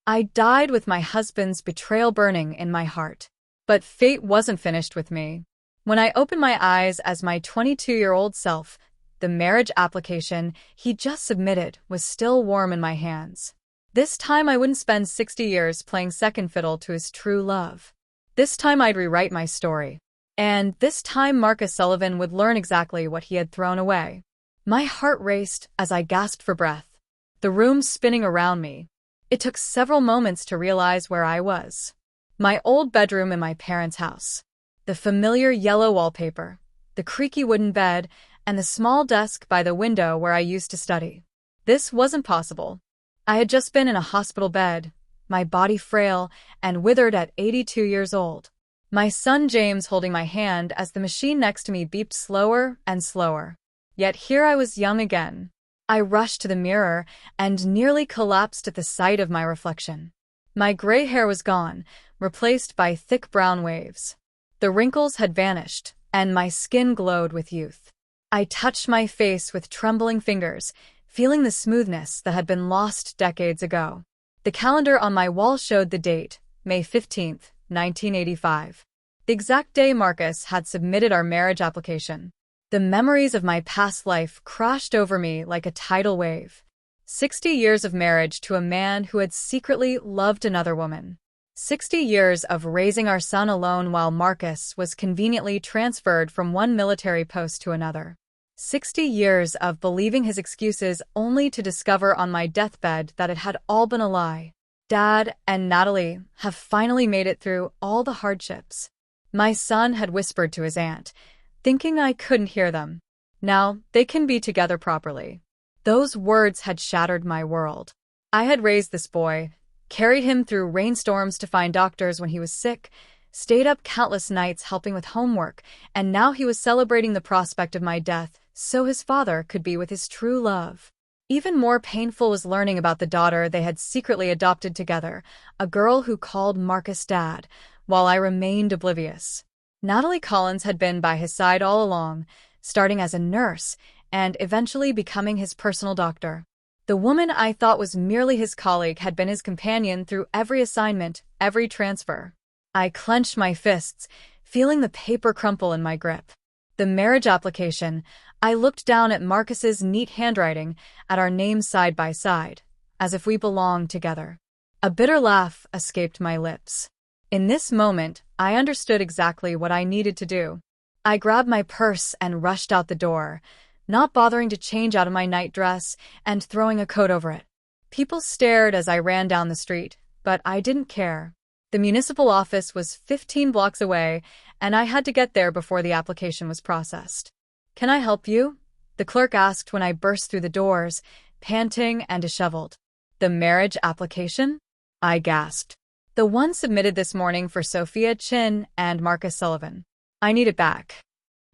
I died with my husband's betrayal burning in my heart. But fate wasn't finished with me. When I opened my eyes as my 22-year-old self, the marriage application he just submitted was still warm in my hands. This time I wouldn't spend 60 years playing second fiddle to his true love. This time I'd rewrite my story. And this time Marcus Sullivan would learn exactly what he had thrown away. My heart raced as I gasped for breath, the room spinning around me. It took several moments to realize where I was. My old bedroom in my parents' house. The familiar yellow wallpaper, the creaky wooden bed, and the small desk by the window where I used to study. This wasn't possible. I had just been in a hospital bed, my body frail and withered at 82 years old. My son James holding my hand as the machine next to me beeped slower and slower. Yet here I was young again. I rushed to the mirror and nearly collapsed at the sight of my reflection. My gray hair was gone, replaced by thick brown waves. The wrinkles had vanished, and my skin glowed with youth. I touched my face with trembling fingers, feeling the smoothness that had been lost decades ago. The calendar on my wall showed the date, May 15th, 1985. The exact day Marcus had submitted our marriage application. The memories of my past life crashed over me like a tidal wave. 60 years of marriage to a man who had secretly loved another woman. 60 years of raising our son alone while Marcus was conveniently transferred from one military post to another. 60 years of believing his excuses only to discover on my deathbed that it had all been a lie. Dad and Natalie have finally made it through all the hardships. My son had whispered to his aunt, thinking I couldn't hear them. Now they can be together properly. Those words had shattered my world. I had raised this boy, carried him through rainstorms to find doctors when he was sick, stayed up countless nights helping with homework, and now he was celebrating the prospect of my death so his father could be with his true love. Even more painful was learning about the daughter they had secretly adopted together, a girl who called Marcus Dad, while I remained oblivious. Natalie Collins had been by his side all along, starting as a nurse and eventually becoming his personal doctor. The woman I thought was merely his colleague had been his companion through every assignment, every transfer. I clenched my fists, feeling the paper crumple in my grip. The marriage application, I looked down at Marcus's neat handwriting, at our names side by side, as if we belonged together. A bitter laugh escaped my lips. In this moment, I understood exactly what I needed to do. I grabbed my purse and rushed out the door, not bothering to change out of my nightdress and throwing a coat over it. People stared as I ran down the street, but I didn't care. The municipal office was 15 blocks away, and I had to get there before the application was processed. "Can I help you?" the clerk asked when I burst through the doors, panting and disheveled. "The marriage application?" I gasped. "The one submitted this morning for Sophia Chin and Marcus Sullivan. I need it back."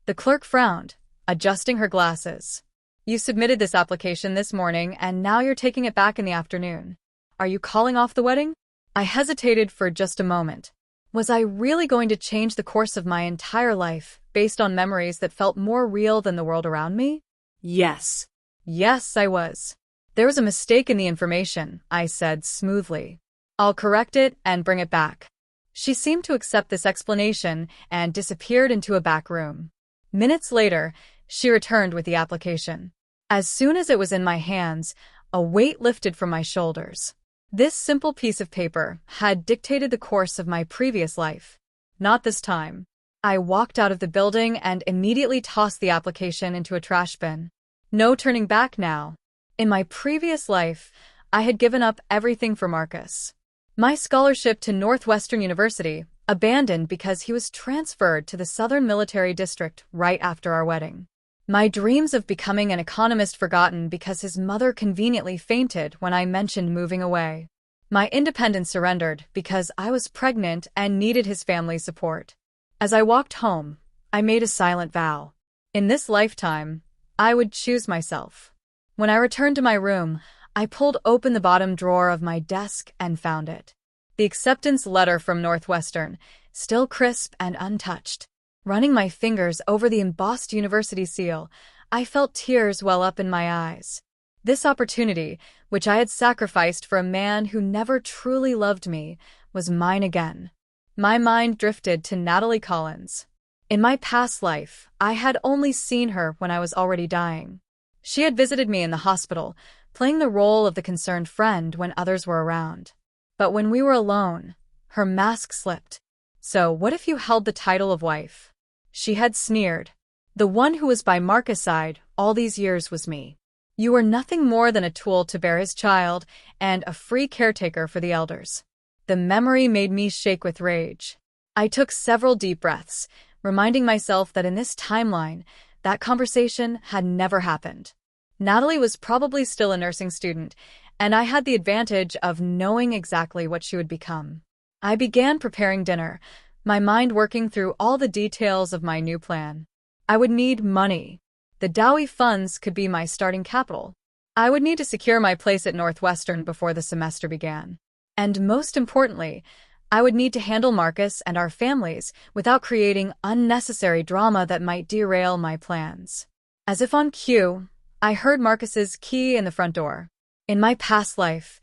The clerk frowned, adjusting her glasses. "You submitted this application this morning, and now you're taking it back in the afternoon. Are you calling off the wedding?" I hesitated for just a moment. Was I really going to change the course of my entire life based on memories that felt more real than the world around me? Yes. Yes, I was. "There was a mistake in the information," I said smoothly. "I'll correct it and bring it back." She seemed to accept this explanation and disappeared into a back room. Minutes later, she returned with the application. As soon as it was in my hands, a weight lifted from my shoulders. This simple piece of paper had dictated the course of my previous life. Not this time. I walked out of the building and immediately tossed the application into a trash bin. No turning back now. In my previous life, I had given up everything for Marcus. My scholarship to Northwestern University, abandoned because he was transferred to the Southern Military District right after our wedding. My dreams of becoming an economist forgotten because his mother conveniently fainted when I mentioned moving away. My independence surrendered because I was pregnant and needed his family's support. As I walked home, I made a silent vow. In this lifetime, I would choose myself. When I returned to my room, I pulled open the bottom drawer of my desk and found it. The acceptance letter from Northwestern, still crisp and untouched. Running my fingers over the embossed university seal, I felt tears well up in my eyes. This opportunity, which I had sacrificed for a man who never truly loved me, was mine again. My mind drifted to Natalie Collins. In my past life, I had only seen her when I was already dying. She had visited me in the hospital, playing the role of the concerned friend when others were around. But when we were alone, her mask slipped. "So what if you held the title of wife?" She had sneered. "The one who was by Marcus' side all these years was me. You were nothing more than a tool to bear his child and a free caretaker for the elders." The memory made me shake with rage. I took several deep breaths, reminding myself that in this timeline, that conversation had never happened. Natalie was probably still a nursing student, and I had the advantage of knowing exactly what she would become. I began preparing dinner, my mind working through all the details of my new plan. I would need money. The Dowie funds could be my starting capital. I would need to secure my place at Northwestern before the semester began. And most importantly, I would need to handle Marcus and our families without creating unnecessary drama that might derail my plans. As if on cue, I heard Marcus's key in the front door. In my past life,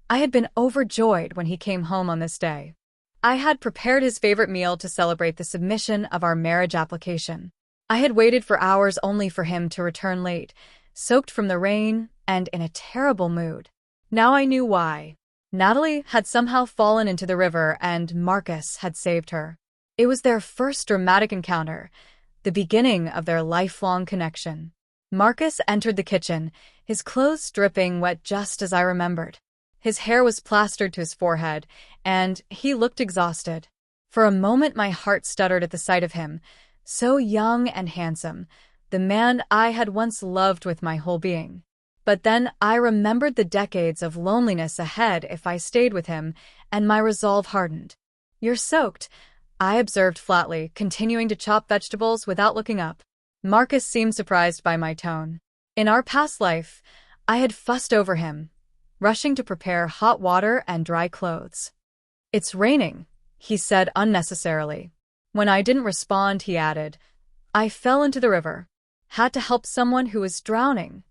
I had been overjoyed when he came home on this day. I had prepared his favorite meal to celebrate the submission of our marriage application. I had waited for hours only for him to return late, soaked from the rain and in a terrible mood. Now I knew why. Natalie had somehow fallen into the river and Marcus had saved her. It was their first dramatic encounter, the beginning of their lifelong connection. Marcus entered the kitchen, his clothes dripping wet just as I remembered. His hair was plastered to his forehead, and he looked exhausted. For a moment my heart stuttered at the sight of him, so young and handsome, the man I had once loved with my whole being. But then I remembered the decades of loneliness ahead if I stayed with him, and my resolve hardened. "You're soaked," I observed flatly, continuing to chop vegetables without looking up. Marcus seemed surprised by my tone. In our past life, I had fussed over him, rushing to prepare hot water and dry clothes. "It's raining," he said unnecessarily. When I didn't respond, he added, "I fell into the river. Had to help someone who was drowning."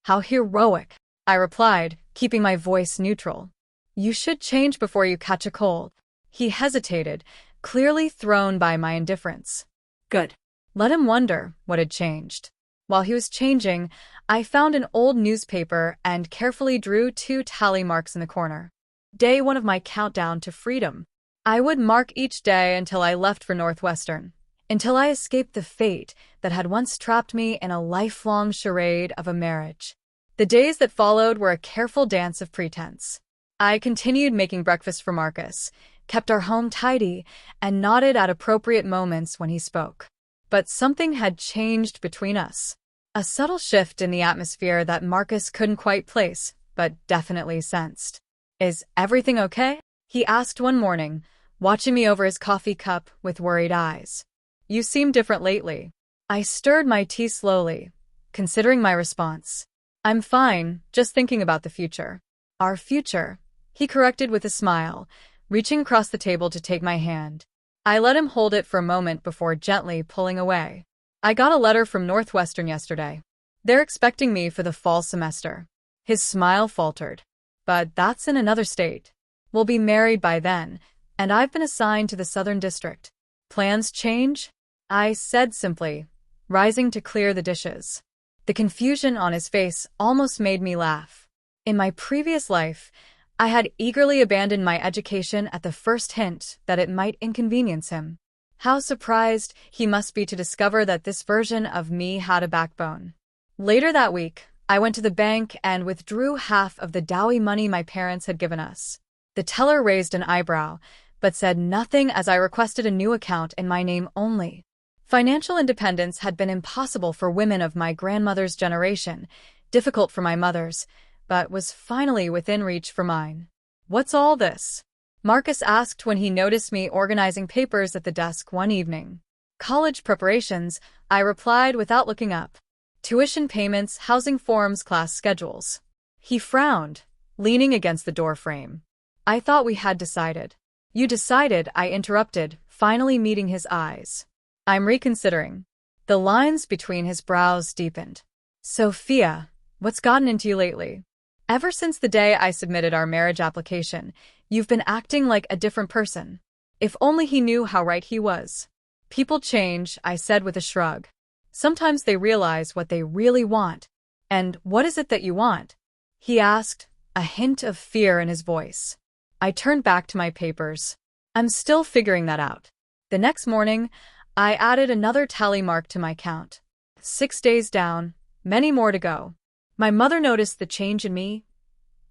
"How heroic," I replied, keeping my voice neutral. "You should change before you catch a cold." He hesitated, clearly thrown by my indifference. "Good." Let him wonder what had changed. While he was changing, I found an old newspaper and carefully drew 2 tally marks in the corner. Day 1 of my countdown to freedom. I would mark each day until I left for Northwestern, until I escaped the fate that had once trapped me in a lifelong charade of a marriage. The days that followed were a careful dance of pretense. I continued making breakfast for Marcus, kept our home tidy, and nodded at appropriate moments when he spoke. But something had changed between us. A subtle shift in the atmosphere that Marcus couldn't quite place, but definitely sensed. "Is everything okay?" he asked one morning, watching me over his coffee cup with worried eyes. "You seem different lately." I stirred my tea slowly, considering my response. "I'm fine, just thinking about the future." "Our future," he corrected with a smile, reaching across the table to take my hand. I let him hold it for a moment before gently pulling away. "I got a letter from Northwestern yesterday. They're expecting me for the fall semester." His smile faltered. "But that's in another state. We'll be married by then, and I've been assigned to the Southern District." "Plans change?" I said simply, rising to clear the dishes. The confusion on his face almost made me laugh. In my previous life, I had eagerly abandoned my education at the first hint that it might inconvenience him. How surprised he must be to discover that this version of me had a backbone. Later that week, I went to the bank and withdrew half of the Dowie money my parents had given us. The teller raised an eyebrow, but said nothing as I requested a new account in my name only. Financial independence had been impossible for women of my grandmother's generation, difficult for my mother's, but was finally within reach for mine. "What's all this?" Marcus asked when he noticed me organizing papers at the desk one evening. "College preparations," I replied without looking up. "Tuition payments, housing forms, class schedules." He frowned, leaning against the doorframe. "I thought we had decided." "You decided," I interrupted, finally meeting his eyes. "I'm reconsidering." The lines between his brows deepened. "Sophia, what's gotten into you lately?" Ever since the day I submitted our marriage application, you've been acting like a different person. If only he knew how right he was. People change, I said with a shrug. Sometimes they realize what they really want. And what is it that you want? He asked, a hint of fear in his voice. I turned back to my papers. I'm still figuring that out. The next morning, I added another tally mark to my count. 6 days down, many more to go. My mother noticed the change in me,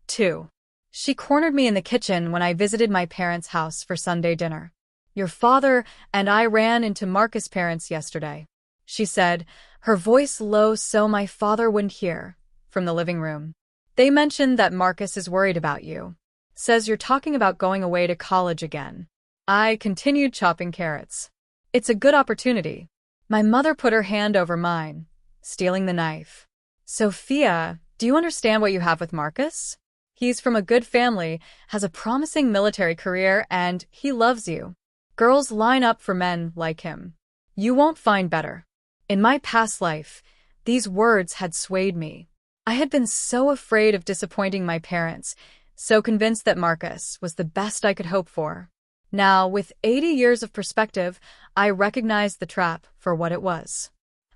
too. She cornered me in the kitchen when I visited my parents' house for Sunday dinner. Your father and I ran into Marcus' parents yesterday, she said, her voice low so my father wouldn't hear, from the living room. They mentioned that Marcus is worried about you. Says you're talking about going away to college again. I continued chopping carrots. It's a good opportunity. My mother put her hand over mine, stealing the knife. Sophia, do you understand what you have with Marcus? He's from a good family, has a promising military career, and he loves you. Girls line up for men like him. You won't find better. In my past life, these words had swayed me. I had been so afraid of disappointing my parents, so convinced that Marcus was the best I could hope for. Now, with 80 years of perspective, I recognized the trap for what it was.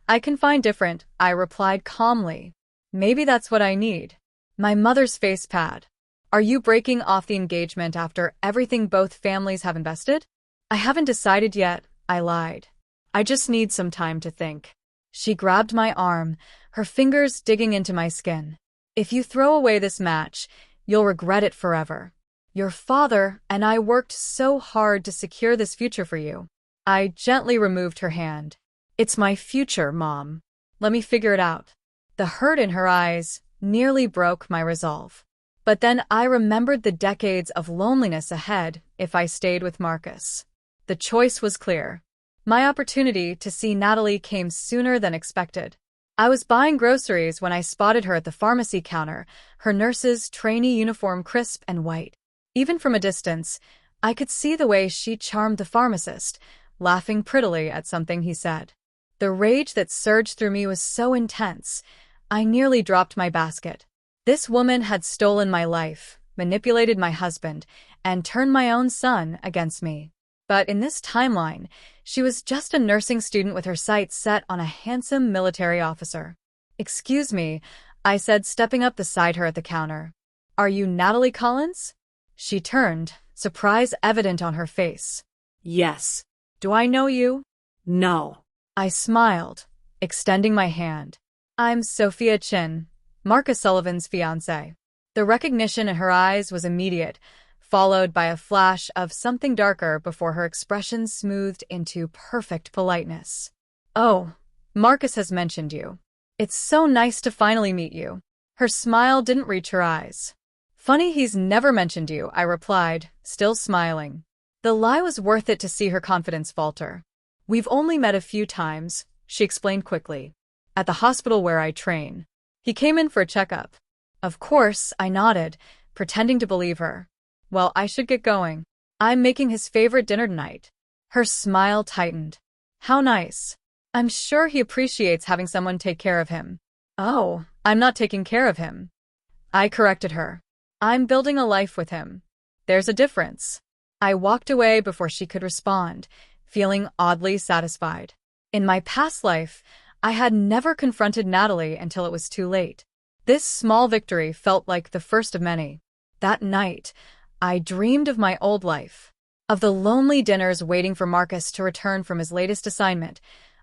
I can find different, I replied calmly. Maybe that's what I need. My mother's face pad. Are you breaking off the engagement after everything both families have invested? I haven't decided yet, I lied. I just need some time to think. She grabbed my arm, her fingers digging into my skin. If you throw away this match, you'll regret it forever. Your father and I worked so hard to secure this future for you. I gently removed her hand. It's my future, Mom. Let me figure it out. The hurt in her eyes nearly broke my resolve. But then I remembered the decades of loneliness ahead if I stayed with Marcus. The choice was clear. My opportunity to see Natalie came sooner than expected. I was buying groceries when I spotted her at the pharmacy counter, her nurse's trainee uniform crisp and white. Even from a distance, I could see the way she charmed the pharmacist, laughing prettily at something he said. The rage that surged through me was so intense, I nearly dropped my basket. This woman had stolen my life, manipulated my husband, and turned my own son against me. But in this timeline, she was just a nursing student with her sights set on a handsome military officer. Excuse me, I said, stepping up beside her at the counter. Are you Natalie Collins? She turned, surprise evident on her face. Yes. Do I know you? No. I smiled, extending my hand. I'm Sophia Chin, Marcus Sullivan's fiancée. The recognition in her eyes was immediate, followed by a flash of something darker before her expression smoothed into perfect politeness. Oh, Marcus has mentioned you. It's so nice to finally meet you. Her smile didn't reach her eyes. Funny he's never mentioned you, I replied, still smiling. The lie was worth it to see her confidence falter. We've only met a few times, she explained quickly. At the hospital where I train. He came in for a checkup. Of course, I nodded, pretending to believe her. Well, I should get going. I'm making his favorite dinner tonight. Her smile tightened. How nice. I'm sure he appreciates having someone take care of him. Oh, I'm not taking care of him. I corrected her. I'm building a life with him. There's a difference. I walked away before she could respond, feeling oddly satisfied. In my past life, I had never confronted Natalie until it was too late. This small victory felt like the first of many. That night, I dreamed of my old life, of the lonely dinners waiting for Marcus to return from his latest assignment,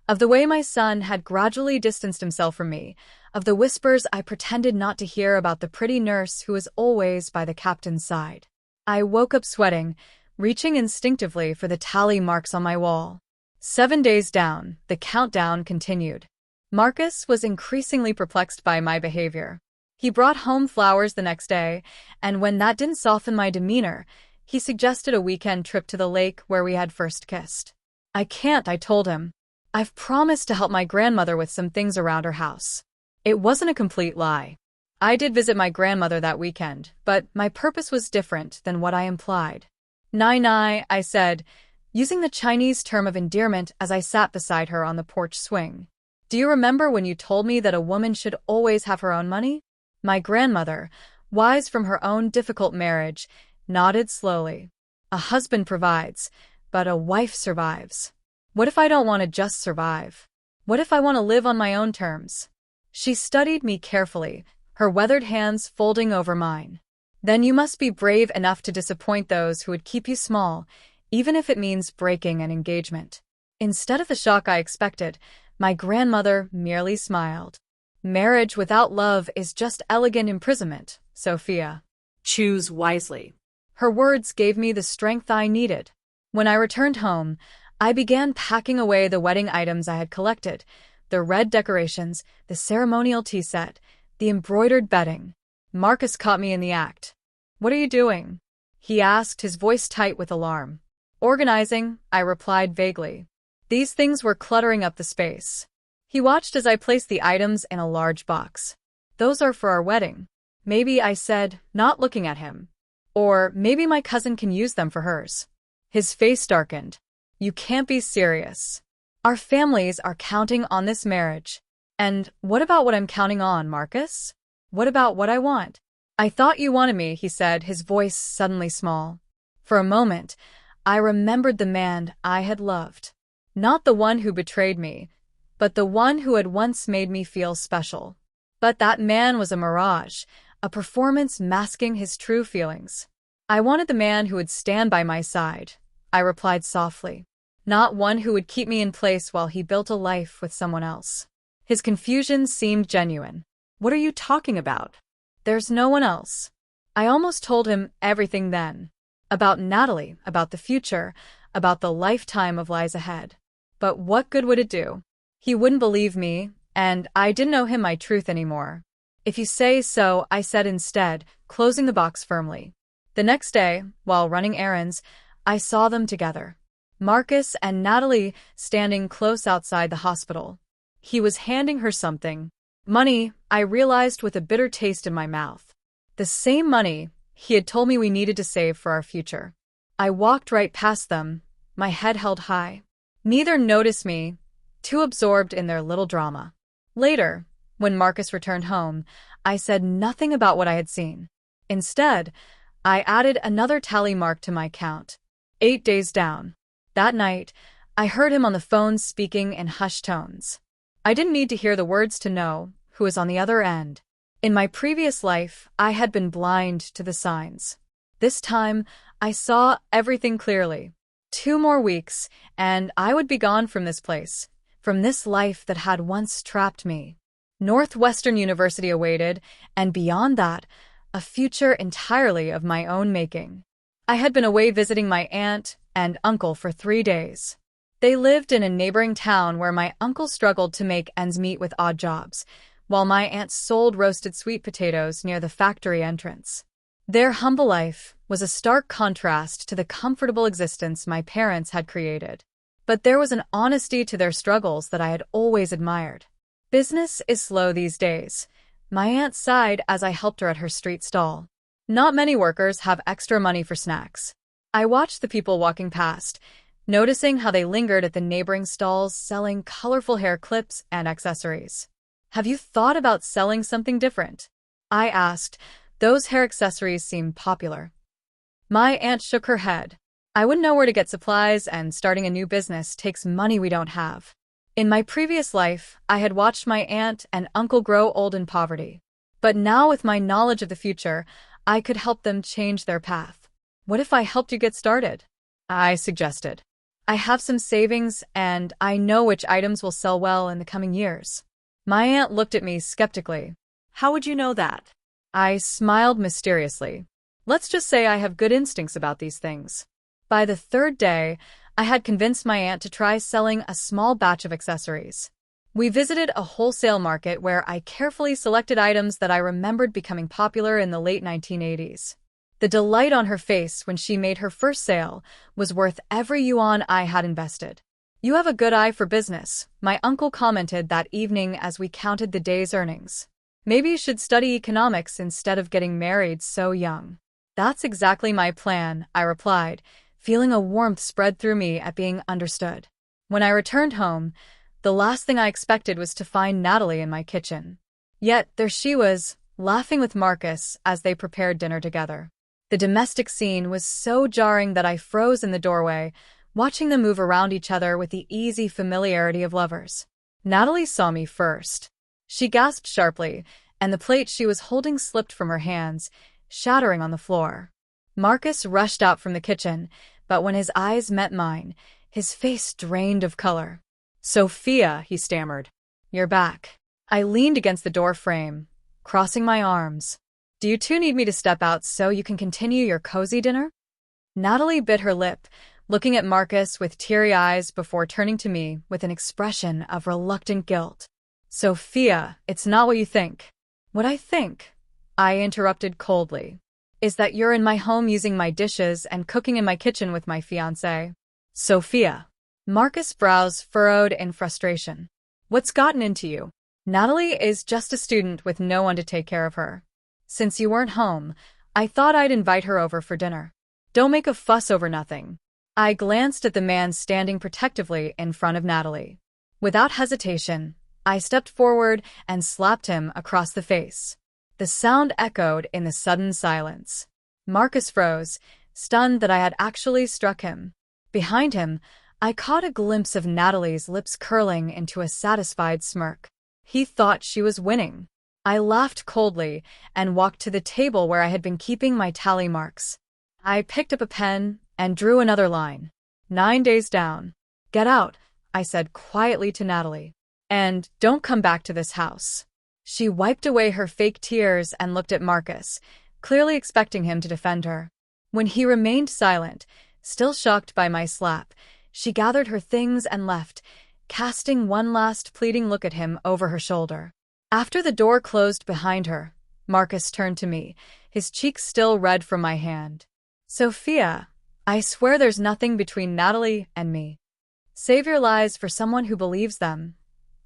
of the way my son had gradually distanced himself from me, of the whispers I pretended not to hear about the pretty nurse who was always by the captain's side. I woke up sweating, reaching instinctively for the tally marks on my wall. 7 days down, the countdown continued. Marcus was increasingly perplexed by my behavior. He brought home flowers the next day, and when that didn't soften my demeanor, he suggested a weekend trip to the lake where we had first kissed. I can't, I told him. I've promised to help my grandmother with some things around her house. It wasn't a complete lie. I did visit my grandmother that weekend, but my purpose was different than what I implied. Nai, I said, using the Chinese term of endearment as I sat beside her on the porch swing. Do you remember when you told me that a woman should always have her own money? My grandmother, wise from her own difficult marriage, nodded slowly. A husband provides, but a wife survives. What if I don't want to just survive? What if I want to live on my own terms? She studied me carefully, her weathered hands folding over mine. Then you must be brave enough to disappoint those who would keep you small, even if it means breaking an engagement. Instead of the shock I expected, my grandmother merely smiled. Marriage without love is just elegant imprisonment, Sophia. Choose wisely. Her words gave me the strength I needed. When I returned home, I began packing away the wedding items I had collected, the red decorations, the ceremonial tea set, the embroidered bedding. Marcus caught me in the act. "What are you doing?" he asked, his voice tight with alarm. "Organizing," I replied vaguely. These things were cluttering up the space. He watched as I placed the items in a large box. "Those are for our wedding." "Maybe," I said, not looking at him. "Or maybe my cousin can use them for hers." His face darkened. "You can't be serious. Our families are counting on this marriage. And what about what I'm counting on, Marcus? What about what I want?" "I thought you wanted me," he said, his voice suddenly small. For a moment, I remembered the man I had loved. Not the one who betrayed me, but the one who had once made me feel special. But that man was a mirage, a performance masking his true feelings. "I wanted the man who would stand by my side," I replied softly. "Not one who would keep me in place while he built a life with someone else." His confusion seemed genuine. "What are you talking about?" "There's no one else." I almost told him everything then. About Natalie, about the future, about the lifetime of lies ahead. But what good would it do? He wouldn't believe me, and I didn't owe him my truth anymore. "If you say so," I said instead, closing the box firmly. The next day, while running errands, I saw them together. Marcus and Natalie standing close outside the hospital. He was handing her something. Money, I realized with a bitter taste in my mouth. The same money he had told me we needed to save for our future. I walked right past them, my head held high. Neither noticed me, too absorbed in their little drama. Later, when Marcus returned home, I said nothing about what I had seen. Instead, I added another tally mark to my count. 8 days down. That night, I heard him on the phone speaking in hushed tones. I didn't need to hear the words to know who was on the other end. In my previous life, I had been blind to the signs. This time, I saw everything clearly. 2 more weeks, and I would be gone from this place, from this life that had once trapped me. Northwestern University awaited, and beyond that, a future entirely of my own making. I had been away visiting my aunt and uncle for 3 days. They lived in a neighboring town where my uncle struggled to make ends meet with odd jobs, while my aunt sold roasted sweet potatoes near the factory entrance. Their humble life was a stark contrast to the comfortable existence my parents had created. But there was an honesty to their struggles that I had always admired. "Business is slow these days," my aunt sighed as I helped her at her street stall. "Not many workers have extra money for snacks." I watched the people walking past, noticing how they lingered at the neighboring stalls selling colorful hair clips and accessories. "Have you thought about selling something different?" I asked. Those hair accessories seemed popular. My aunt shook her head. "I wouldn't know where to get supplies, and starting a new business takes money we don't have." In my previous life, I had watched my aunt and uncle grow old in poverty. But now, with my knowledge of the future, I could help them change their path. "What if I helped you get started?" I suggested. "I have some savings, and I know which items will sell well in the coming years." My aunt looked at me skeptically. How would you know that? I smiled mysteriously. "Let's just say I have good instincts about these things." By the 3rd day, I had convinced my aunt to try selling a small batch of accessories. We visited a wholesale market where I carefully selected items that I remembered becoming popular in the late 1980s. The delight on her face when she made her first sale was worth every yuan I had invested. "You have a good eye for business," my uncle commented that evening as we counted the day's earnings. "Maybe you should study economics instead of getting married so young." "That's exactly my plan," I replied, feeling a warmth spread through me at being understood. When I returned home, the last thing I expected was to find Natalie in my kitchen. Yet there she was, laughing with Marcus as they prepared dinner together. The domestic scene was so jarring that I froze in the doorway, watching them move around each other with the easy familiarity of lovers. Natalie saw me first. She gasped sharply, and the plate she was holding slipped from her hands, shattering on the floor. Marcus rushed out from the kitchen, but when his eyes met mine, his face drained of color. "Sophia," he stammered. "You're back." I leaned against the door frame, crossing my arms. "Do you two need me to step out so you can continue your cozy dinner?" Natalie bit her lip, looking at Marcus with teary eyes before turning to me with an expression of reluctant guilt. "Sophia, it's not what you think." "What I think," I interrupted coldly, "is that you're in my home using my dishes and cooking in my kitchen with my fiancé." "Sophia." Marcus' brows furrowed in frustration. "What's gotten into you?" "Natalie is just a student with no one to take care of her. Since you weren't home, I thought I'd invite her over for dinner. Don't make a fuss over nothing." I glanced at the man standing protectively in front of Natalie. Without hesitation, I stepped forward and slapped him across the face. The sound echoed in the sudden silence. Marcus froze, stunned that I had actually struck him. Behind him, I caught a glimpse of Natalie's lips curling into a satisfied smirk. He thought she was winning. I laughed coldly and walked to the table where I had been keeping my tally marks. I picked up a pen and drew another line. 9 days down. "Get out," I said quietly to Natalie. "And don't come back to this house." She wiped away her fake tears and looked at Marcus, clearly expecting him to defend her. When he remained silent, still shocked by my slap, she gathered her things and left, casting one last pleading look at him over her shoulder. After the door closed behind her, Marcus turned to me, his cheeks still red from my hand. "Sophia, I swear there's nothing between Natalie and me." "Save your lies for someone who believes them,"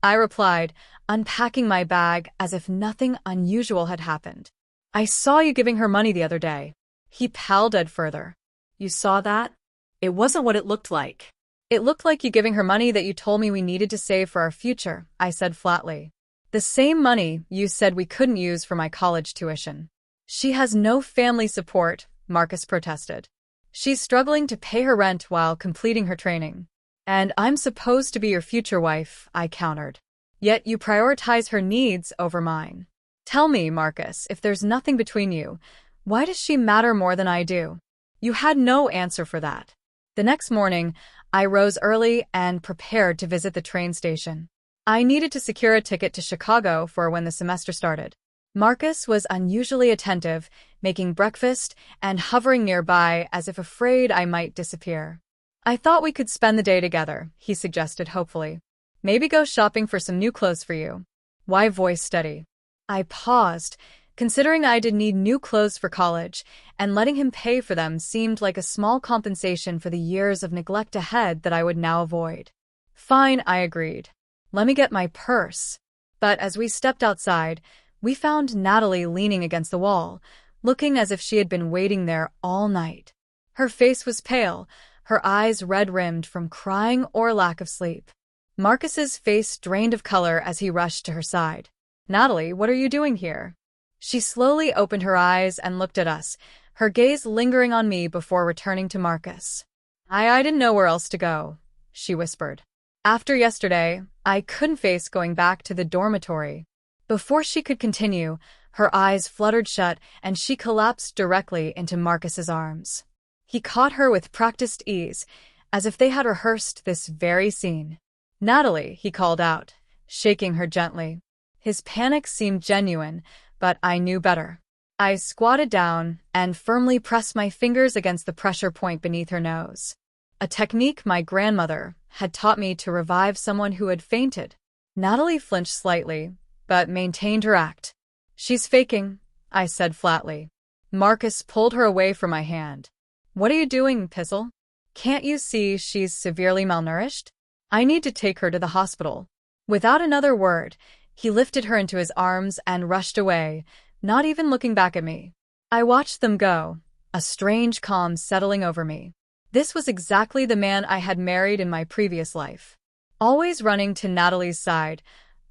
I replied, unpacking my bag as if nothing unusual had happened. "I saw you giving her money the other day." He palled further. "You saw that?" It wasn't what it looked like. "It looked like you giving her money that you told me we needed to save for our future," I said flatly. "The same money you said we couldn't use for my college tuition." "She has no family support," Marcus protested. "She's struggling to pay her rent while completing her training." "And I'm supposed to be your future wife," I countered. "Yet you prioritize her needs over mine. Tell me, Marcus, if there's nothing between you, why does she matter more than I do?" You had no answer for that. The next morning, I rose early and prepared to visit the train station. I needed to secure a ticket to Chicago for when the semester started. Marcus was unusually attentive, making breakfast and hovering nearby as if afraid I might disappear. "I thought we could spend the day together," he suggested hopefully. "Maybe go shopping for some new clothes for you." Why voice steady? I paused, considering I did need new clothes for college, and letting him pay for them seemed like a small compensation for the years of neglect ahead that I would now avoid. "Fine," I agreed. "Let me get my purse." But as we stepped outside, we found Natalie leaning against the wall, looking as if she had been waiting there all night. Her face was pale, her eyes red-rimmed from crying or lack of sleep. Marcus's face drained of color as he rushed to her side. "Natalie, what are you doing here?" She slowly opened her eyes and looked at us, her gaze lingering on me before returning to Marcus. I didn't know where else to go," she whispered. "After yesterday, I couldn't face going back to the dormitory." Before she could continue, her eyes fluttered shut and she collapsed directly into Marcus's arms. He caught her with practiced ease, as if they had rehearsed this very scene. "Natalie," he called out, shaking her gently. His panic seemed genuine, but I knew better. I squatted down and firmly pressed my fingers against the pressure point beneath her nose. A technique my grandmother had taught me to revive someone who had fainted. Natalie flinched slightly, but maintained her act. "She's faking," I said flatly. Marcus pulled her away from my hand. "What are you doing, Pizzle? Can't you see she's severely malnourished? I need to take her to the hospital." Without another word, he lifted her into his arms and rushed away, not even looking back at me. I watched them go, a strange calm settling over me. This was exactly the man I had married in my previous life. Always running to Natalie's side,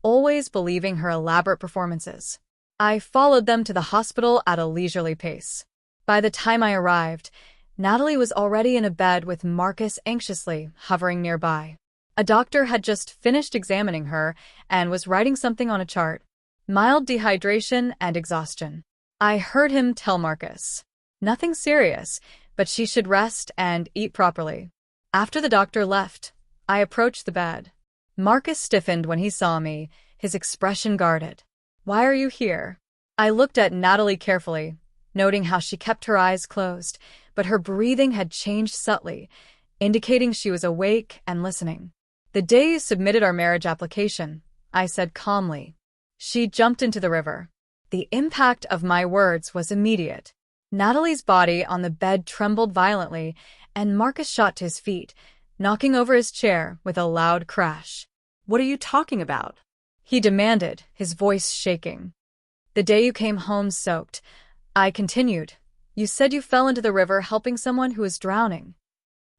always believing her elaborate performances. I followed them to the hospital at a leisurely pace. By the time I arrived, Natalie was already in a bed with Marcus anxiously hovering nearby. A doctor had just finished examining her and was writing something on a chart. Mild dehydration and exhaustion. I heard him tell Marcus. Nothing serious, but she should rest and eat properly. After the doctor left, I approached the bed. Marcus stiffened when he saw me, his expression guarded. "Why are you here?" I looked at Natalie carefully, noting how she kept her eyes closed, but her breathing had changed subtly, indicating she was awake and listening. "The day you submitted our marriage application," I said calmly. She jumped into the river. The impact of my words was immediate. Natalie's body on the bed trembled violently, and Marcus shot to his feet, knocking over his chair with a loud crash. What are you talking about? He demanded, his voice shaking. "The day you came home soaked," I continued. "You said you fell into the river helping someone who was drowning.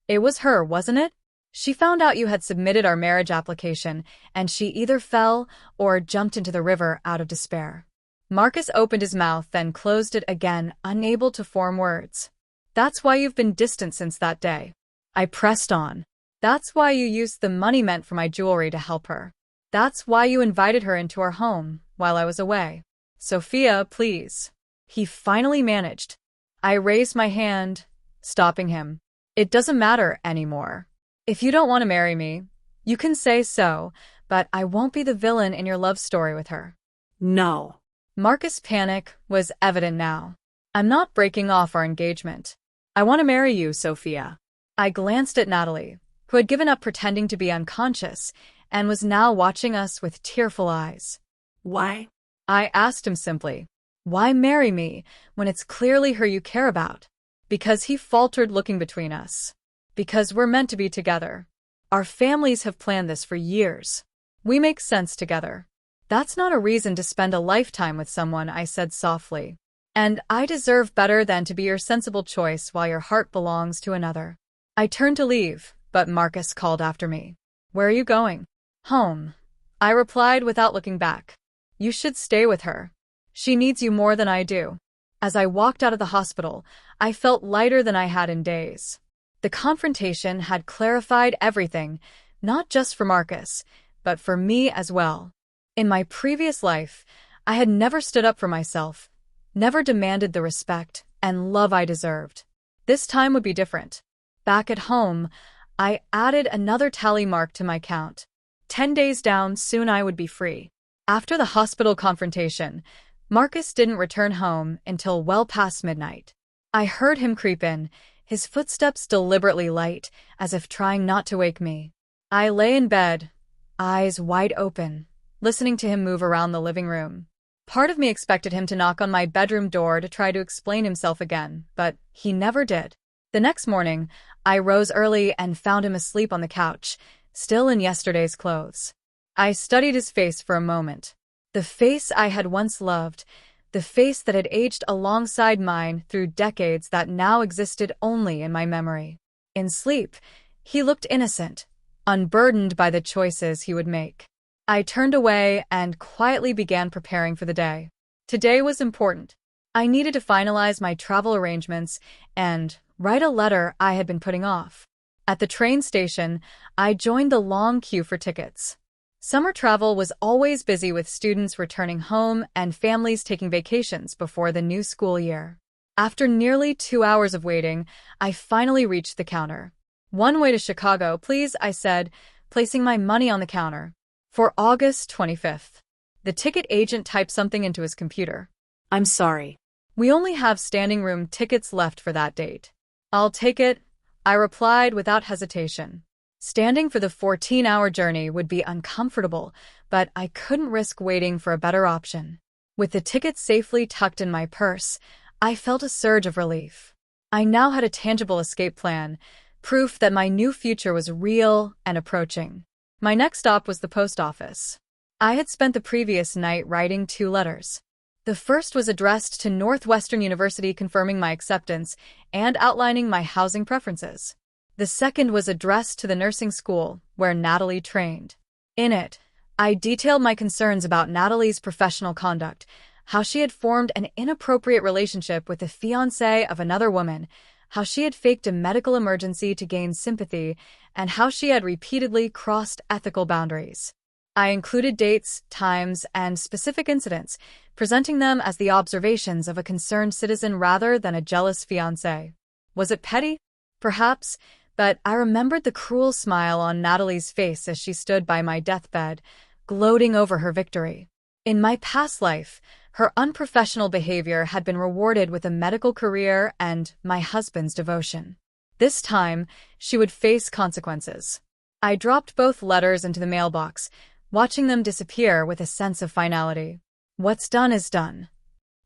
It was her, wasn't it? She found out you had submitted our marriage application, and she either fell or jumped into the river out of despair." Marcus opened his mouth, then closed it again, unable to form words. "That's why you've been distant since that day." I pressed on. "That's why you used the money meant for my jewelry to help her. That's why you invited her into our home while I was away. Sophia, please." He finally managed. I raised my hand, stopping him. "It doesn't matter anymore. If you don't want to marry me, you can say so, but I won't be the villain in your love story with her." No. Marcus' panic was evident now. "I'm not breaking off our engagement. I want to marry you, Sophia." I glanced at Natalie, who had given up pretending to be unconscious and was now watching us with tearful eyes. "Why?" I asked him simply. "Why marry me when it's clearly her you care about?" "Because," he faltered, looking between us. "Because we're meant to be together. Our families have planned this for years. We make sense together. That's not a reason to spend a lifetime with someone," I said softly. "And I deserve better than to be your sensible choice while your heart belongs to another." I turned to leave, but Marcus called after me. "Where are you going?" "Home," I replied without looking back. "You should stay with her. She needs you more than I do." As I walked out of the hospital, I felt lighter than I had in days. The confrontation had clarified everything, not just for Marcus, but for me as well. In my previous life, I had never stood up for myself, never demanded the respect and love I deserved. This time would be different. Back at home, I added another tally mark to my count. 10 days down, soon I would be free. After the hospital confrontation, Marcus didn't return home until well past midnight. I heard him creep in, his footsteps deliberately light, as if trying not to wake me. I lay in bed, eyes wide open, listening to him move around the living room. Part of me expected him to knock on my bedroom door to try to explain himself again, but he never did. The next morning, I rose early and found him asleep on the couch, still in yesterday's clothes. I studied his face for a moment. The face I had once loved, the face that had aged alongside mine through decades that now existed only in my memory. In sleep, he looked innocent, unburdened by the choices he would make. I turned away and quietly began preparing for the day. Today was important. I needed to finalize my travel arrangements and write a letter I had been putting off. At the train station, I joined the long queue for tickets. Summer travel was always busy with students returning home and families taking vacations before the new school year. After nearly 2 hours of waiting, I finally reached the counter. "One way to Chicago, please," I said, placing my money on the counter. "For August 25th. The ticket agent typed something into his computer. "I'm sorry. "We only have standing room tickets left for that date." "I'll take it," I replied without hesitation. Standing for the 14-hour journey would be uncomfortable, but I couldn't risk waiting for a better option. With the ticket safely tucked in my purse, I felt a surge of relief. I now had a tangible escape plan, proof that my new future was real and approaching. My next stop was the post office. I had spent the previous night writing 2 letters. The first was addressed to Northwestern University confirming my acceptance and outlining my housing preferences. The second was addressed to the nursing school where Natalie trained. In it, I detailed my concerns about Natalie's professional conduct, how she had formed an inappropriate relationship with the fiancé of another woman, how she had faked a medical emergency to gain sympathy, and how she had repeatedly crossed ethical boundaries. I included dates, times, and specific incidents, presenting them as the observations of a concerned citizen rather than a jealous fiancé. Was it petty? Perhaps, but I remembered the cruel smile on Natalie's face as she stood by my deathbed, gloating over her victory. In my past life, her unprofessional behavior had been rewarded with a medical career and my husband's devotion. This time, she would face consequences. I dropped both letters into the mailbox, watching them disappear with a sense of finality. What's done is done.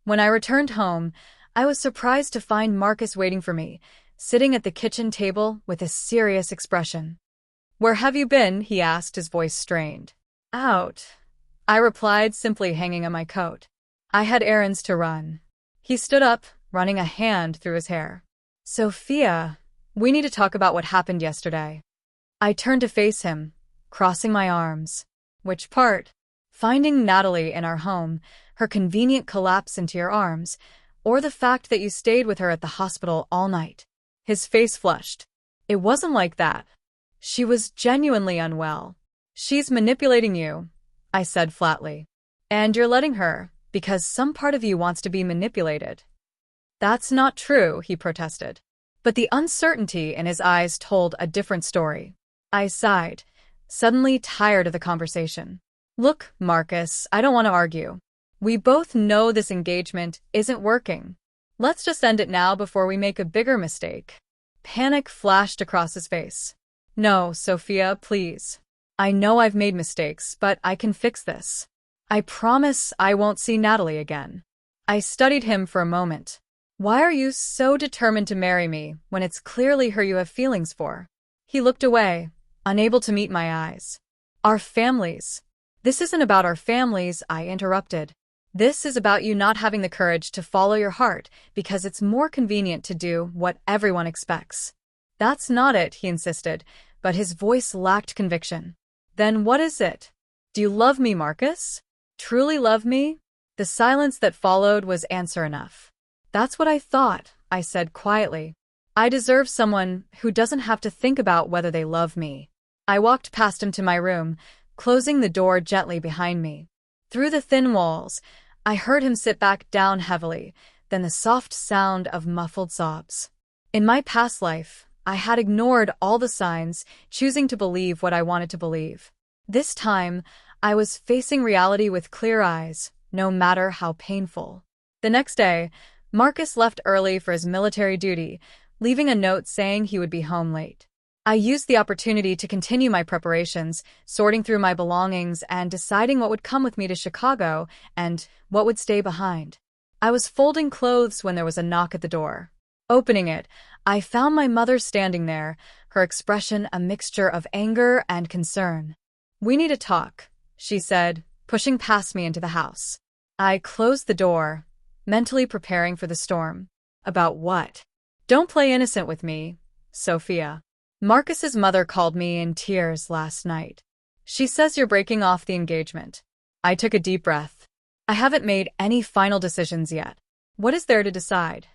When I returned home, I was surprised to find Marcus waiting for me, sitting at the kitchen table with a serious expression. "Where have you been?" he asked, his voice strained. "Out," I replied, simply hanging on my coat. "I had errands to run." He stood up, running a hand through his hair. "Sophia, we need to talk about what happened yesterday." I turned to face him, crossing my arms. "Which part?" "Finding Natalie in our home, her convenient collapse into your arms, or the fact that you stayed with her at the hospital all night." His face flushed. "It wasn't like that. She was genuinely unwell." "She's manipulating you," I said flatly. "And you're letting her, because some part of you wants to be manipulated." "That's not true," he protested. But the uncertainty in his eyes told a different story. I sighed, suddenly tired of the conversation. "Look, Marcus, I don't want to argue. We both know this engagement isn't working. Let's just end it now before we make a bigger mistake." Panic flashed across his face. "No, Sophia, please. I know I've made mistakes, but I can fix this. I promise I won't see Natalie again." I studied him for a moment. "Why are you so determined to marry me when it's clearly her you have feelings for?" He looked away, unable to meet my eyes. "Our families." "This isn't about our families," I interrupted. "This is about you not having the courage to follow your heart because it's more convenient to do what everyone expects." "That's not it," he insisted, but his voice lacked conviction. "Then what is it? Do you love me, Marcus? Truly love me?" The silence that followed was answer enough. "That's what I thought," I said quietly. "I deserve someone who doesn't have to think about whether they love me." I walked past him to my room, closing the door gently behind me. Through the thin walls, I heard him sit back down heavily, then the soft sound of muffled sobs. In my past life, I had ignored all the signs, choosing to believe what I wanted to believe. This time, I was facing reality with clear eyes, no matter how painful. The next day, Marcus left early for his military duty, leaving a note saying he would be home late. I used the opportunity to continue my preparations, sorting through my belongings and deciding what would come with me to Chicago and what would stay behind. I was folding clothes when there was a knock at the door. Opening it, I found my mother standing there, her expression a mixture of anger and concern. "We need to talk," she said, pushing past me into the house. I closed the door, mentally preparing for the storm. "About what?" "Don't play innocent with me, Sophia. Marcus's mother called me in tears last night. She says you're breaking off the engagement." I took a deep breath. "I haven't made any final decisions yet. What is there to decide?"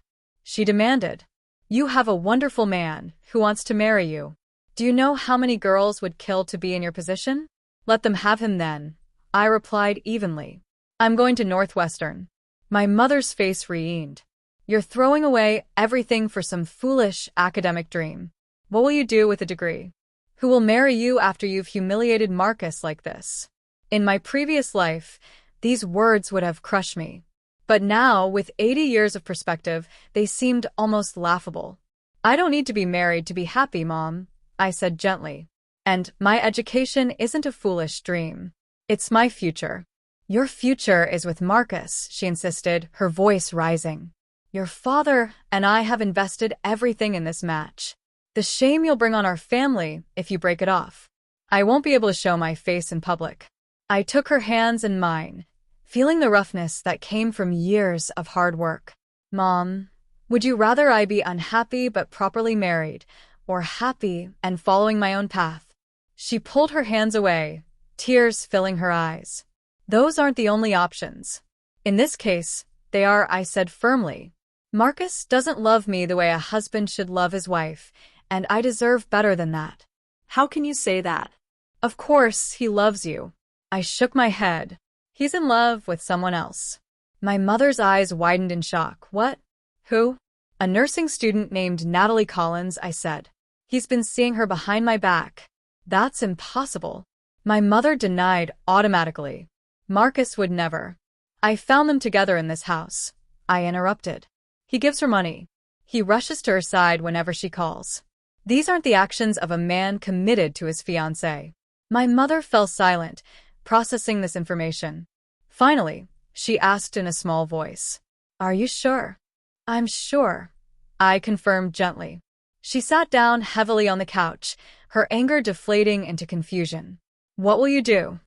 She demanded. "You have a wonderful man who wants to marry you. Do you know how many girls would kill to be in your position? Let them have him then," I replied evenly. "I'm going to Northwestern." My mother's face re-eamed. "You're throwing away everything for some foolish academic dream. What will you do with a degree? Who will marry you after you've humiliated Marcus like this?" In my previous life, these words would have crushed me. But now, with 80 years of perspective, they seemed almost laughable. "I don't need to be married to be happy, Mom," I said gently. "And my education isn't a foolish dream. It's my future." "Your future is with Marcus," she insisted, her voice rising. "Your father and I have invested everything in this match. The shame you'll bring on our family if you break it off. I won't be able to show my face in public." I took her hands in mine, feeling the roughness that came from years of hard work. "Mom, would you rather I be unhappy but properly married, or happy and following my own path?" She pulled her hands away, tears filling her eyes. "Those aren't the only options. In this case, they are, I said firmly. Marcus doesn't love me the way a husband should love his wife, and I deserve better than that. How can you say that? Of course, he loves you. I shook my head. He's in love with someone else. My mother's eyes widened in shock. What? Who? A nursing student named Natalie Collins, I said. He's been seeing her behind my back. That's impossible. My mother denied automatically. Marcus would never. I found them together in this house. I interrupted. He gives her money. He rushes to her side whenever she calls. These aren't the actions of a man committed to his fiancée. My mother fell silent, processing this information. Finally, she asked in a small voice, "Are you sure?" "I'm sure," I confirmed gently. She sat down heavily on the couch, her anger deflating into confusion. "What will you do?"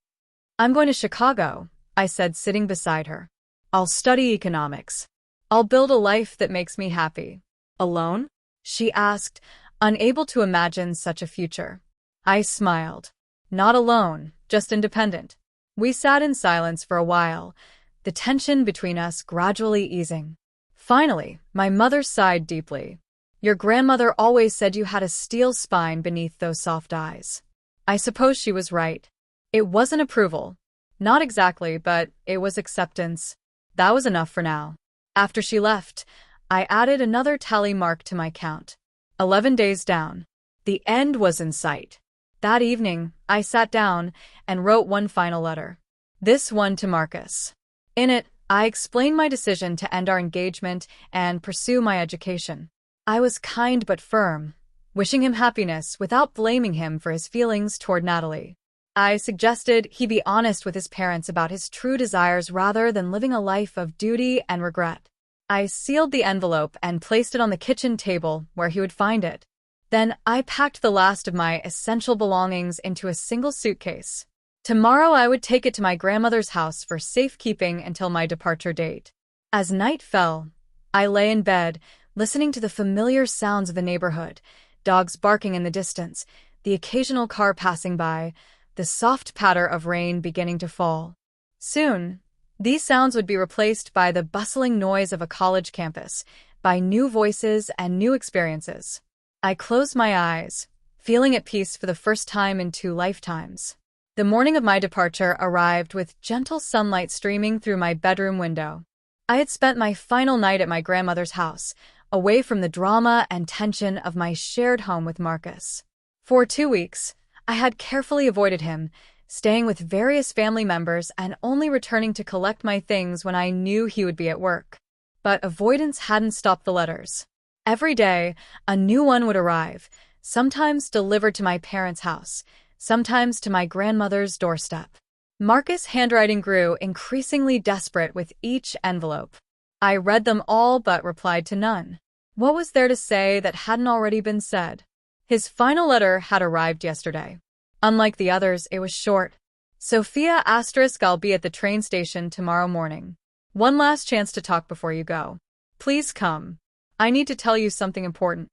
"I'm going to Chicago," I said, sitting beside her. "I'll study economics. I'll build a life that makes me happy." Alone? She asked, unable to imagine such a future. I smiled. Not alone, just independent. We sat in silence for a while, the tension between us gradually easing. Finally, my mother sighed deeply. "Your grandmother always said you had a steel spine beneath those soft eyes." I suppose she was right. It wasn't approval. Not exactly, but it was acceptance. That was enough for now. After she left, I added another tally mark to my count. 11 days down. The end was in sight. That evening, I sat down and wrote one final letter. This one to Marcus. In it, I explained my decision to end our engagement and pursue my education. I was kind but firm, wishing him happiness without blaming him for his feelings toward Natalie. I suggested he be honest with his parents about his true desires rather than living a life of duty and regret. I sealed the envelope and placed it on the kitchen table where he would find it. Then I packed the last of my essential belongings into a single suitcase. Tomorrow I would take it to my grandmother's house for safekeeping until my departure date. As night fell, I lay in bed, listening to the familiar sounds of the neighborhood, dogs barking in the distance, the occasional car passing by, the soft patter of rain beginning to fall. Soon, these sounds would be replaced by the bustling noise of a college campus, by new voices and new experiences. I closed my eyes, feeling at peace for the first time in 2 lifetimes. The morning of my departure arrived with gentle sunlight streaming through my bedroom window. I had spent my final night at my grandmother's house, away from the drama and tension of my shared home with Marcus. For 2 weeks, I had carefully avoided him, staying with various family members and only returning to collect my things when I knew he would be at work. But avoidance hadn't stopped the letters. Every day, a new one would arrive, sometimes delivered to my parents' house, sometimes to my grandmother's doorstep. Marcus' handwriting grew increasingly desperate with each envelope. I read them all but replied to none. What was there to say that hadn't already been said? His final letter had arrived yesterday. Unlike the others, it was short. "Sophia *, I'll be at the train station tomorrow morning. One last chance to talk before you go. Please come. I need to tell you something important.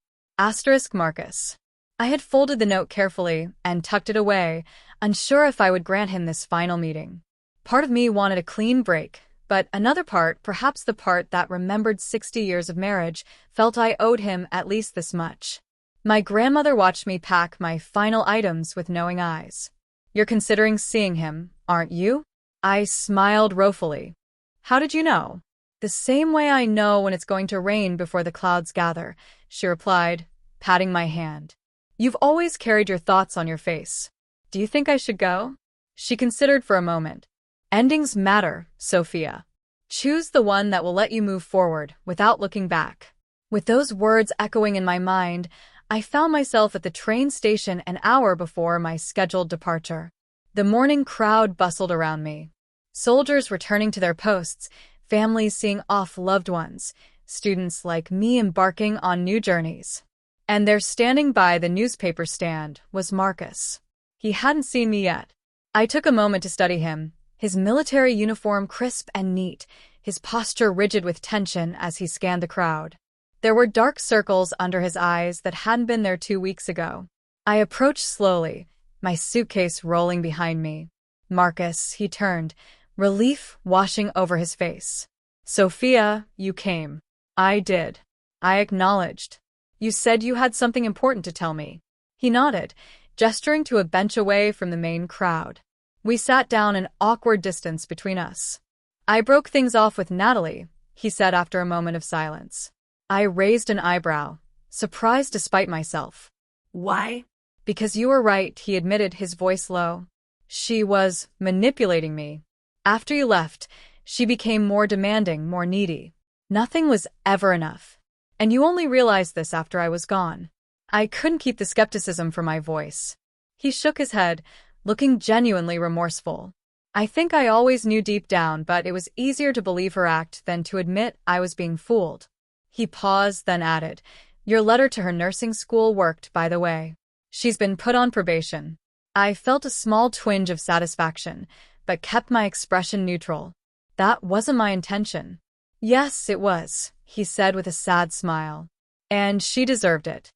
Marcus." I had folded the note carefully and tucked it away, unsure if I would grant him this final meeting. Part of me wanted a clean break, but another part, perhaps the part that remembered 60 years of marriage, felt I owed him at least this much. My grandmother watched me pack my final items with knowing eyes. "You're considering seeing him, aren't you?" I smiled ruefully. "How did you know?" "The same way I know when it's going to rain before the clouds gather," she replied, patting my hand. "You've always carried your thoughts on your face. Do you think I should go?" She considered for a moment. "Endings matter, Sophia. Choose the one that will let you move forward without looking back." With those words echoing in my mind, I found myself at the train station an hour before my scheduled departure. The morning crowd bustled around me. Soldiers returning to their posts, families seeing off loved ones, students like me embarking on new journeys. And there, standing by the newspaper stand, was Marcus. He hadn't seen me yet. I took a moment to study him, his military uniform crisp and neat, his posture rigid with tension as he scanned the crowd. There were dark circles under his eyes that hadn't been there 2 weeks ago. I approached slowly, my suitcase rolling behind me. "Marcus," he turned, relief washing over his face. Sophia, you came. I did. I acknowledged. You said you had something important to tell me. He nodded, gesturing to a bench away from the main crowd. We sat down, an awkward distance between us. I broke things off with Natalie, he said after a moment of silence. I raised an eyebrow, surprised despite myself. Why? Because you were right, he admitted, his voice low. She was manipulating me. After you left, she became more demanding, more needy. Nothing was ever enough. And you only realized this after I was gone. I couldn't keep the skepticism from my voice. He shook his head, looking genuinely remorseful. I think I always knew deep down, but it was easier to believe her act than to admit I was being fooled. He paused, then added, Your letter to her nursing school worked, by the way. She's been put on probation. I felt a small twinge of satisfaction, but kept my expression neutral. That wasn't my intention. Yes, it was, he said with a sad smile. And she deserved it.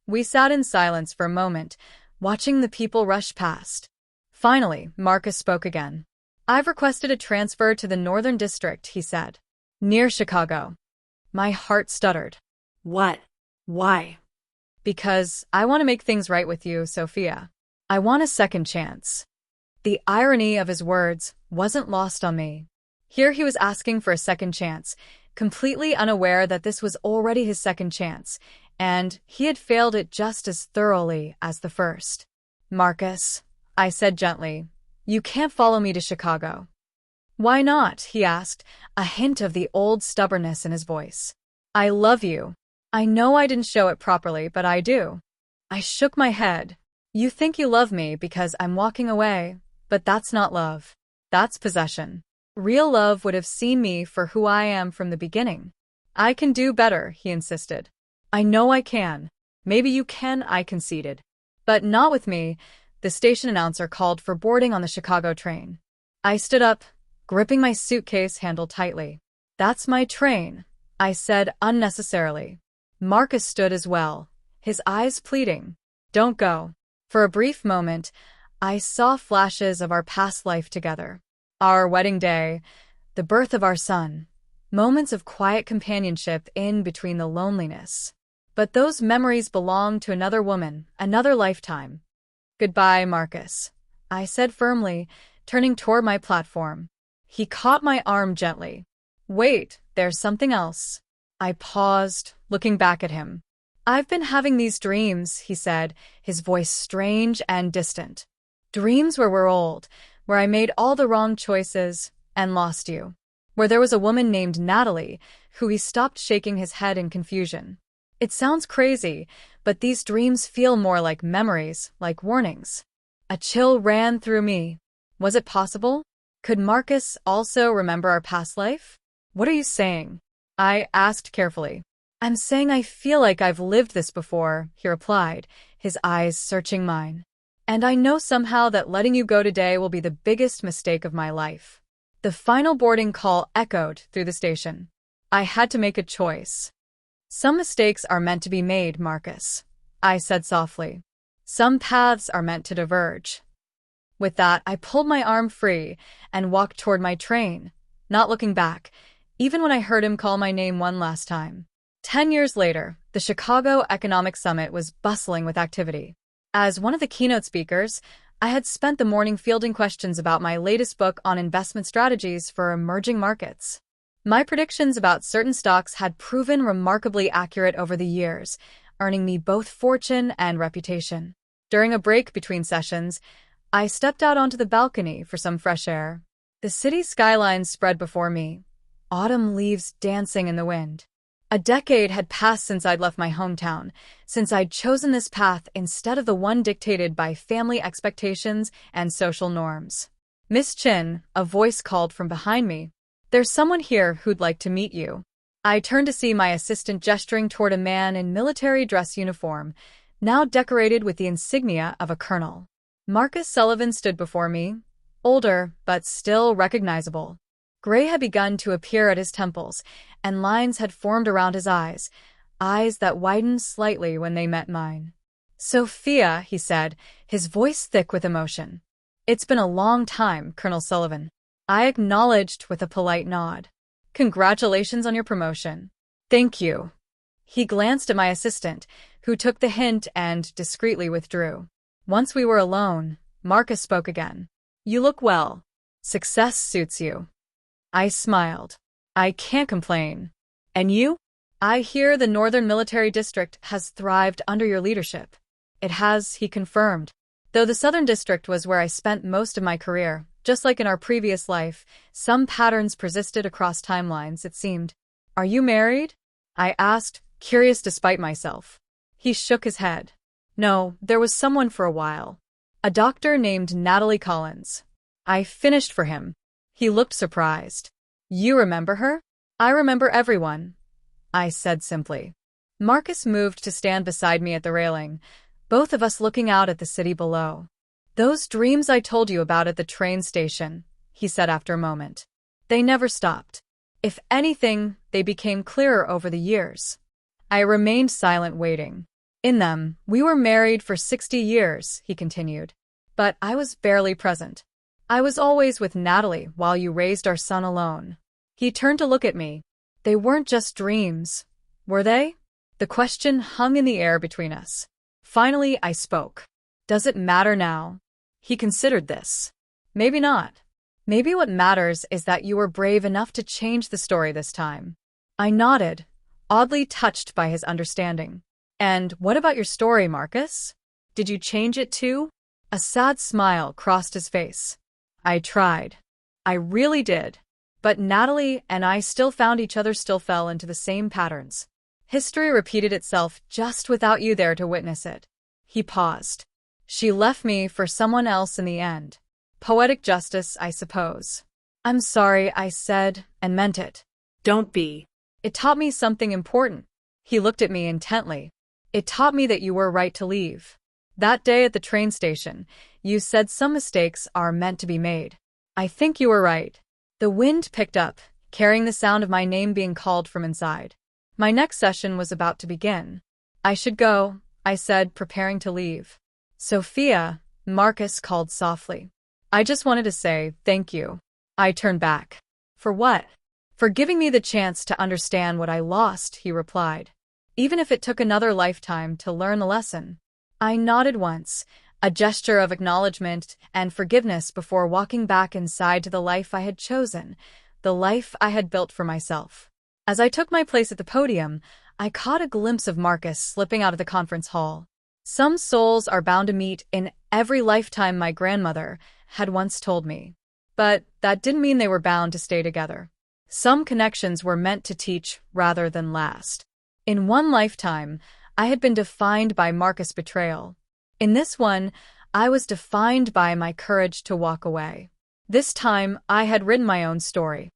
We sat in silence for a moment, watching the people rush past. Finally, Marcus spoke again. I've requested a transfer to the Northern District, he said. Near Chicago. My heart stuttered. What? Why? Because I want to make things right with you, Sophia. I want a second chance. The irony of his words wasn't lost on me. Here he was asking for a second chance, completely unaware that this was already his second chance, and he had failed it just as thoroughly as the first. Marcus, I said gently, you can't follow me to Chicago. Why not? He asked, a hint of the old stubbornness in his voice. I love you. I know I didn't show it properly, but I do. I shook my head. You think you love me because I'm walking away, but that's not love. That's possession. Real love would have seen me for who I am from the beginning. I can do better, he insisted. I know I can. Maybe you can, I conceded. But not with me. The station announcer called for boarding on the Chicago train. I stood up, gripping my suitcase handle tightly. That's my train, I said unnecessarily. Marcus stood as well, his eyes pleading. Don't go. For a brief moment, I saw flashes of our past life together. Our wedding day, the birth of our son, moments of quiet companionship in between the loneliness. But those memories belong to another woman, another lifetime. Goodbye, Marcus, I said firmly, turning toward my platform. He caught my arm gently. Wait, there's something else. I paused, looking back at him. I've been having these dreams, he said, his voice strange and distant. Dreams where we're old, where I made all the wrong choices and lost you. Where there was a woman named Natalie, who he stopped shaking his head in confusion. It sounds crazy, but these dreams feel more like memories, like warnings. A chill ran through me. Was it possible? Could Marcus also remember our past life? What are you saying? I asked carefully. I'm saying I feel like I've lived this before, he replied, his eyes searching mine. And I know somehow that letting you go today will be the biggest mistake of my life. The final boarding call echoed through the station. I had to make a choice. Some mistakes are meant to be made, Marcus, I said softly. Some paths are meant to diverge. With that, I pulled my arm free and walked toward my train, not looking back, even when I heard him call my name one last time. 10 years later, the Chicago Economic Summit was bustling with activity. As one of the keynote speakers, I had spent the morning fielding questions about my latest book on investment strategies for emerging markets. My predictions about certain stocks had proven remarkably accurate over the years, earning me both fortune and reputation. During a break between sessions, I stepped out onto the balcony for some fresh air. The city skyline spread before me, autumn leaves dancing in the wind. A decade had passed since I'd left my hometown, since I'd chosen this path instead of the one dictated by family expectations and social norms. Miss Chin, a voice called from behind me. There's someone here who'd like to meet you. I turned to see my assistant gesturing toward a man in military dress uniform, now decorated with the insignia of a colonel. Marcus Sullivan stood before me, older but still recognizable. Gray had begun to appear at his temples, and lines had formed around his eyes that widened slightly when they met mine. Sophia, he said, his voice thick with emotion. It's been a long time, Colonel Sullivan. I acknowledged with a polite nod. Congratulations on your promotion. Thank you. He glanced at my assistant, who took the hint and discreetly withdrew. Once we were alone, Marcus spoke again. You look well. Success suits you. I smiled. I can't complain. And you? I hear the Northern Military District has thrived under your leadership. It has, he confirmed. Though the Southern District was where I spent most of my career, just like in our previous life, some patterns persisted across timelines, it seemed. Are you married? I asked, curious despite myself. He shook his head. No, there was someone for a while. A doctor named Natalie Collins. I finished for him. He looked surprised. You remember her? I remember everyone, I said simply. Marcus moved to stand beside me at the railing, both of us looking out at the city below. Those dreams I told you about at the train station, he said after a moment. They never stopped. If anything, they became clearer over the years. I remained silent, waiting. In them, we were married for 60 years, he continued. But I was barely present. I was always with Natalie while you raised our son alone. He turned to look at me. They weren't just dreams, were they? The question hung in the air between us. Finally, I spoke. Does it matter now? He considered this. Maybe not. Maybe what matters is that you were brave enough to change the story this time. I nodded, oddly touched by his understanding. And what about your story, Marcus? Did you change it too? A sad smile crossed his face. I tried. I really did. But Natalie and I still found each other, still fell into the same patterns. History repeated itself just without you there to witness it. He paused. She left me for someone else in the end. Poetic justice, I suppose. I'm sorry, I said, and meant it. Don't be. It taught me something important. He looked at me intently. It taught me that you were right to leave. That day at the train station, you said some mistakes are meant to be made. I think you were right. The wind picked up, carrying the sound of my name being called from inside. My next session was about to begin. I should go, I said, preparing to leave. Sophia, Marcus called softly. I just wanted to say thank you. I turned back. For what? For giving me the chance to understand what I lost, he replied. Even if it took another lifetime to learn the lesson. I nodded once, a gesture of acknowledgement and forgiveness before walking back inside to the life I had chosen, the life I had built for myself. As I took my place at the podium, I caught a glimpse of Marcus slipping out of the conference hall. Some souls are bound to meet in every lifetime, my grandmother had once told me. But that didn't mean they were bound to stay together. Some connections were meant to teach rather than last. In one lifetime, I had been defined by Marcus' betrayal. In this one, I was defined by my courage to walk away. This time, I had written my own story.